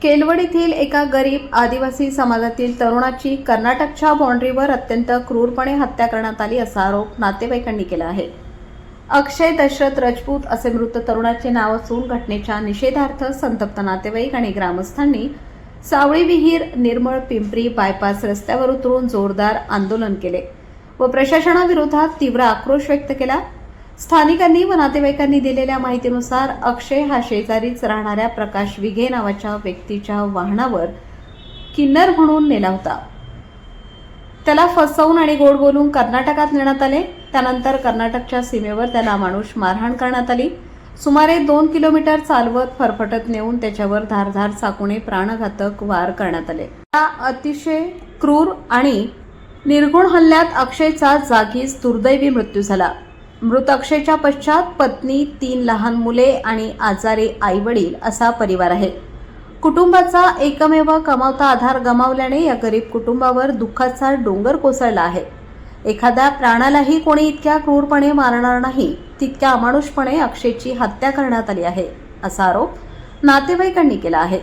केलवड येथील एका गरीब आदिवासी समाजातील तरुणाची कर्नाटकच्या बाँड्रीवर अत्यंत क्रूरपणे हत्या करण्यात आली असा आरोप नातेवाईकांनी केला आहे। अक्षय दशरथ राजपूत असे मृत तरुणाचे नाव असून घटनेच्या निषेधार्थ संतप्त नातेवाईक आणि ग्रामस्थांनी सावळी विहीर निर्मळ पिंपरी बायपास रस्त्यावर उतरून जोरदार आंदोलन केले व प्रशासनाविरोधात तीव्र आक्रोश व्यक्त केला। स्थानिकांनी व नातेवाईकांनी दिलेल्या माहितीनुसार अक्षय हा शेजारीच राहणाऱ्या प्रकाश विघे नावाच्या व्यक्तीच्या वाहनावर किन्नर म्हणून नेला होता। त्याला फसवून आणि गोड बोलून कर्नाटकात नेण्यात आले। त्यानंतर कर्नाटकच्या सीमेवर त्याला माणूस मारहाण करण्यात आली। सुमारे 2 किलोमीटर चालवत फरफटत नेऊन त्याच्यावर धारधार चाकूने प्राणघातक वार करण्यात आले। या अतिशय क्रूर आणि निर्घृण हल्ल्यात अक्षयचा जागीच दुर्दैवी मृत्यू झाला। मृत अक्षयच्या पश्चात पत्नी, 3 लहान मुले आणि आजारी आईवडील असा परिवार आहे। कुटुंबाचा एकमेव कमावता आधार गमावल्याने या गरीब कुटुंबावर दुःखाचा डोंगर कोसळला आहे। एखाद्या प्राणालाही कोणी इतक्या क्रूरपणे मारणार नाही, तितक्या अमानुषपणे अक्षयची हत्या करण्यात आली आहे असा आरोप नातेवाईकांनी केला आहे।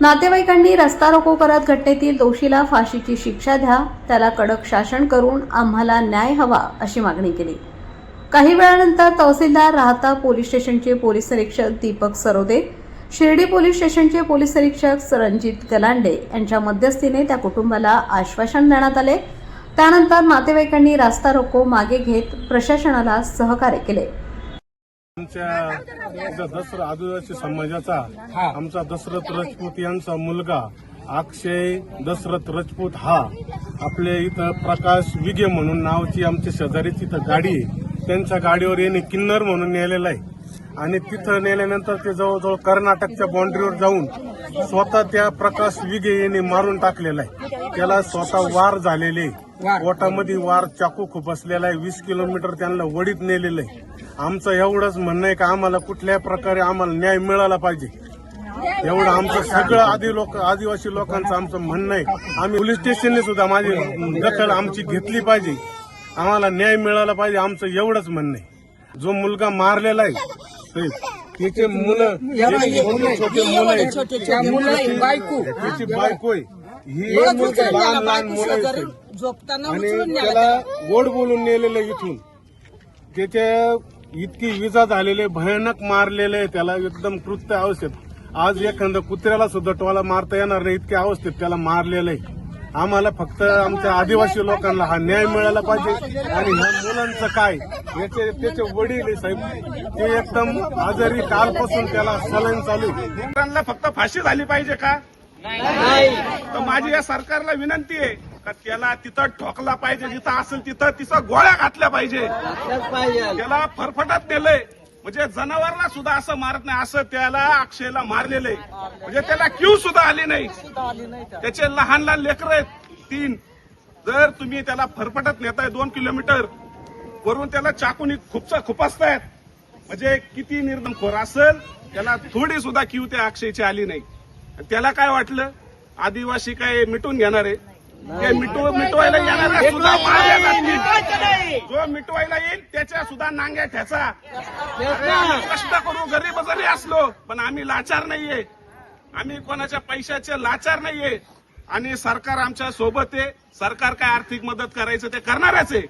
नातेवाईकांनी रस्ता रोको करत घटनेतील दोषीला फाशीची शिक्षा द्या, त्याला कडक शासन करून आम्हाला न्याय हवा अशी मागणी केली। काही वेळानंतर तहसीलदार, राहता पोलीस स्टेशनचे पोलीस निरीक्षक दीपक सरोदे, शिर्डी पोलीस स्टेशनचे पोलीस निरीक्षक रणजित गलांडे यांच्या मध्यस्थीने त्या कुटुंबाला आश्वासन देण्यात आले। त्यानंतर नातेवाईकांनी रास्ता रोको मागे घेत प्रशासनाला सहकार्य केले। आमच्या दसरा आदिवासी समाजाचा आमचा दशरथ राजपूत यांचा मुलगा अक्षय दशरथ राजपूत हा आपल्या इथं प्रकाश विगे म्हणून नावाची आमच्या शेजारीची इथं गाडी आहे, त्यांच्या गाडीवर याने किन्नर म्हणून नेलेला आहे आणि तिथं नेल्यानंतर ते जवळजवळ कर्नाटकच्या बाँड्रीवर जाऊन स्वतः त्या प्रकाश विगे याने मारून टाकलेला आहे। त्याला स्वतः वार झालेले, पोटामध्ये वार चाकू खुपसलेला आहे। 20 किलोमीटर त्यांना वडीत नेलेलं आहे। आमचं एवढंच म्हणणं आहे की आम्हाला कुठल्या प्रकारे आम्हाला न्याय मिळाला पाहिजे, एवढं आमचं सगळं आदिवासी लोकांचं आमचं म्हणणं आहे। आम्ही पोलीस स्टेशनने सुद्धा माझी दखल आमची घेतली पाहिजे, आम्हाला न्याय मिळाला पाहिजे, आमचं एवढंच म्हणणं आहे। जो मुलगा मारलेला आहे त्याचे मुलं, छोटे मुलं आहेत, त्याची बायको आहे, ही लहान लहान मुलं आहेत आणि त्याला गोड बोलून नेलेलं इथून। त्याच्या इतकी विजा झालेले, भयानक मारलेले, त्याला एकदम कृत्य अवस्थेत, आज एखाद्या कुत्र्याला सुद्धा टोला मारता येणार नाही इतक्या अवस्थेत त्याला मारलेलं आहे। आम्हाला फक्त आमच्या आदिवासी लोकांना हा न्याय मिळाला पाहिजे। आणि ह्या मुलांचं काय, त्याचे वडील आहे साहेब, ते एकदम आजारी, कालपासून त्याला सलाईन चालू आहे। त्यांना फक्त फाशी झाली पाहिजे का? नाही। तर माझी या सरकारला विनंती आहे का त्याला तिथं ठोकला पाहिजे, जिथं असेल तिथं गोळ्या घातल्या पाहिजे। त्याला फरफटत नेलंय, म्हणजे जनावरांना सुद्धा असं मारत नाही, असं त्याला अक्षयला मारलेलंय, म्हणजे त्याला क्यू सुद्धा आली नाही। त्याचे लहान लहान लेकरं आहेत 3, जर तुम्ही त्याला फरफटत नेताय 2 किलोमीटर वरून त्याला चाकूनी खुपसतायत, म्हणजे किती निर्दमखोर असेल, त्याला थोडी सुद्धा क्यू त्या अक्षयची आली नाही। त्याला काय वाटलं आदिवासी काय मिटून घेणार आहे? ते मिटवायला येणार सुद्धा मारल्या जातील, जो मिटवायला येईल त्याच्या सुद्धा नांग्या ठ्याचा। कष्ट करू, गरीब जरी असलो पण आम्ही लाचार नाहीये, आम्ही कोणाच्या पैशाचे लाचार नाहीये आणि सरकार आमच्या सोबत आहे। सरकार काय आर्थिक मदत करायचं ते करणारच आहे।